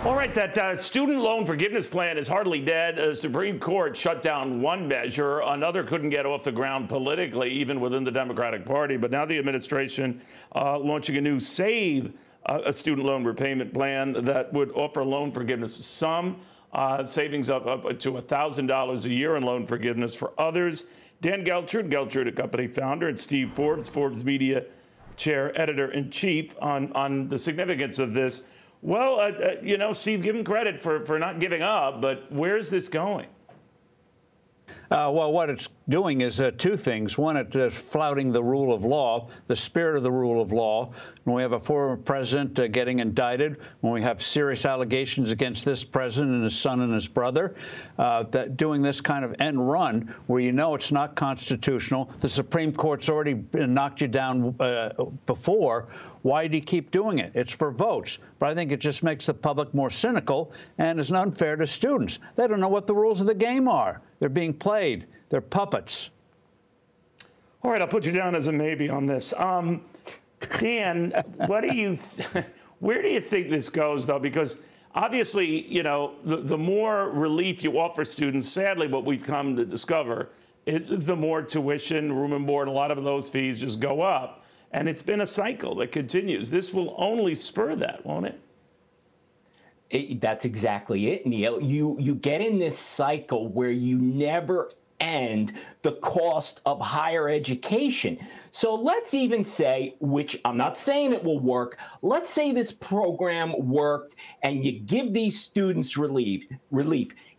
All right, that student loan forgiveness plan is hardly dead. The Supreme Court shut down one measure. Another couldn't get off the ground politically, even within the Democratic Party. But now the administration launching a new SAVE, a student loan repayment plan that would offer loan forgiveness to some, savings up to $1,000 a year in loan forgiveness for others. Dan Geltrude, Geltrude, a company founder, and Steve Forbes, Forbes Media Chair, Editor-in-Chief, on the significance of this. Well, you know, Steve, give him credit for not giving up, but where's this going? Well, what it's doing is two things. One, it's flouting the rule of law, the spirit of the rule of law. When we have a former president getting indicted, when we have serious allegations against this president and his son and his brother, that doing this kind of end run where you know it's not constitutional, the Supreme Court's already knocked you down before. Why do you keep doing it? It's for votes. But I think it just makes the public more cynical and is unfair to students. They don't know what the rules of the game are. They're being played. They're puppets. All right, I'll put you down as a maybe on this. Dan, what do you, where do you think this goes, though? Because obviously, you know, the more relief you offer students, sadly, what we've come to discover is the more tuition, room and board, a lot of those fees just go up. And it's been a cycle that continues. This will only spur that, won't it? That's exactly it, Neil. You get in this cycle where you never end the cost of higher education. So let's even say, which I'm not saying it will work, let's say this program worked and you give these students relief.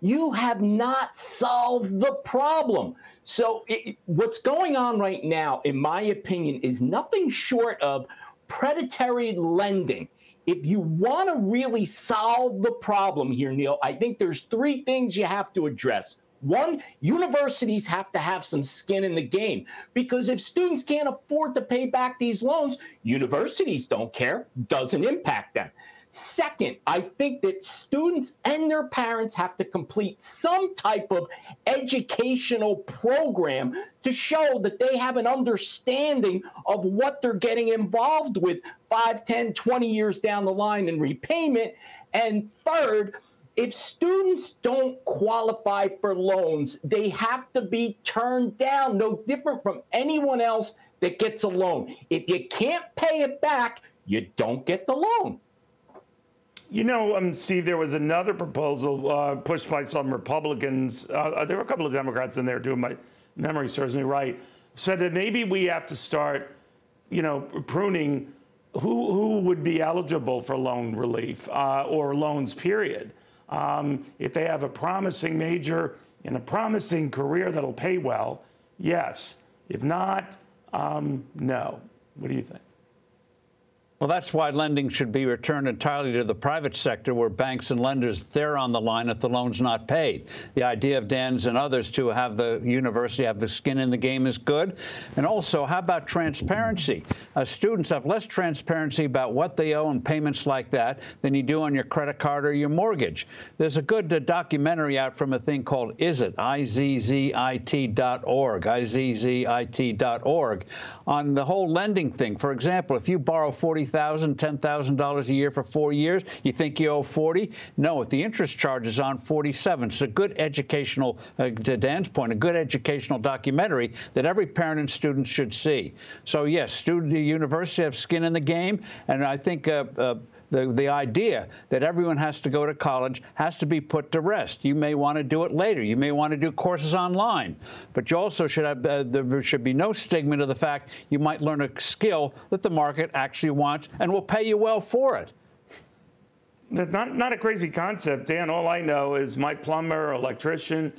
You have not solved the problem. So what's going on right now, in my opinion, is nothing short of predatory lending. If you want to really solve the problem here, Neil, I think there's three things you have to address. One, universities have to have some skin in the game, because if students can't afford to pay back these loans, universities don't care, doesn't impact them. Second, I think that students and their parents have to complete some type of educational program to show that they have an understanding of what they're getting involved with 5, 10, 20 years down the line in repayment. And third, if students don't qualify for loans, they have to be turned down, no different from anyone else that gets a loan. If you can't pay it back, you don't get the loan. You know, Steve, there was another proposal pushed by some Republicans. There were a couple of Democrats in there, too, if my memory serves me right, said that maybe we have to start, you know, pruning who would be eligible for loan relief or loans, period. If they have a promising major in a promising career that'll pay well, yes. If not, no. What do you think? Well, that's why lending should be returned entirely to the private sector, where banks and lenders, they're on the line if the loan's not paid. The idea of Dan's and others to have the university have the skin in the game is good. And also, how about transparency? Students have less transparency about what they owe and payments like that than you do on your credit card or your mortgage. There's a good documentary out from a thing called IZZIT, IZZIT.org, IZZIT.org, on the whole lending thing. For example, if you borrow $40,000, $10,000 a year for 4 years, you think you owe 40? No, the interest charge is on 47. It's a good educational, to Dan's point, a good educational documentary that every parent and student should see. So yes, universities have skin in the game, and I think the idea that everyone has to go to college has to be put to rest. You may want to do it later. You may want to do courses online. But you also should have, there should be no stigma to the fact you might learn a skill that the market actually wants and will pay you well for it. That's not a crazy concept, Dan. All I know is my plumber, electrician,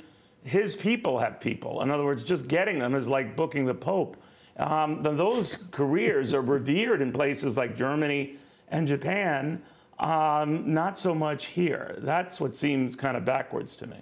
his people have people. In other words, just getting them is like booking the Pope. Those careers are revered in places like Germany and Japan, not so much here. That's what seems kind of backwards to me.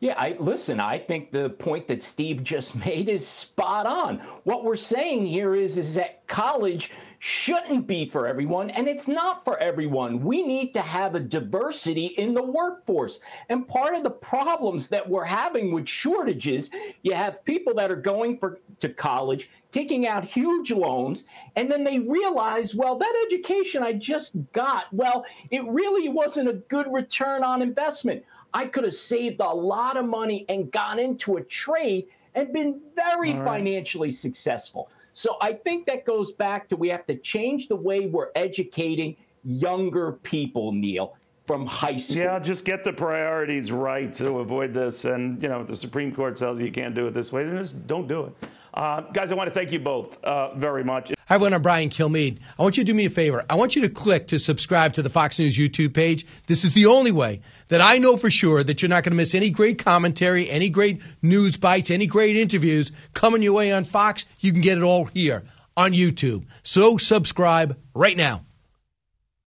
Yeah, listen, I think the point that Steve just made is spot on. What we're saying here is that college shouldn't be for everyone, and it's not for everyone. We need to have a diversity in the workforce. And part of the problems that we're having with shortages, you have people that are going to college, taking out huge loans, and then they realize, well, that education I just got, well, it really wasn't a good return on investment. I could have saved a lot of money and gone into a trade and been very financially successful. So I think that goes back to we have to change the way we're educating younger people, Neil, from high school. Yeah, just get the priorities right to avoid this. And, if the Supreme Court tells you you can't do it this way, then just don't do it. Guys, I want to thank you both very much. Hi, everyone. I'm Brian Kilmeade. I want you to do me a favor. I want you to click to subscribe to the Fox News YouTube page. This is the only way that I know for sure that you're not going to miss any great commentary, any great news bites, any great interviews coming your way on Fox. You can get it all here on YouTube. So subscribe right now.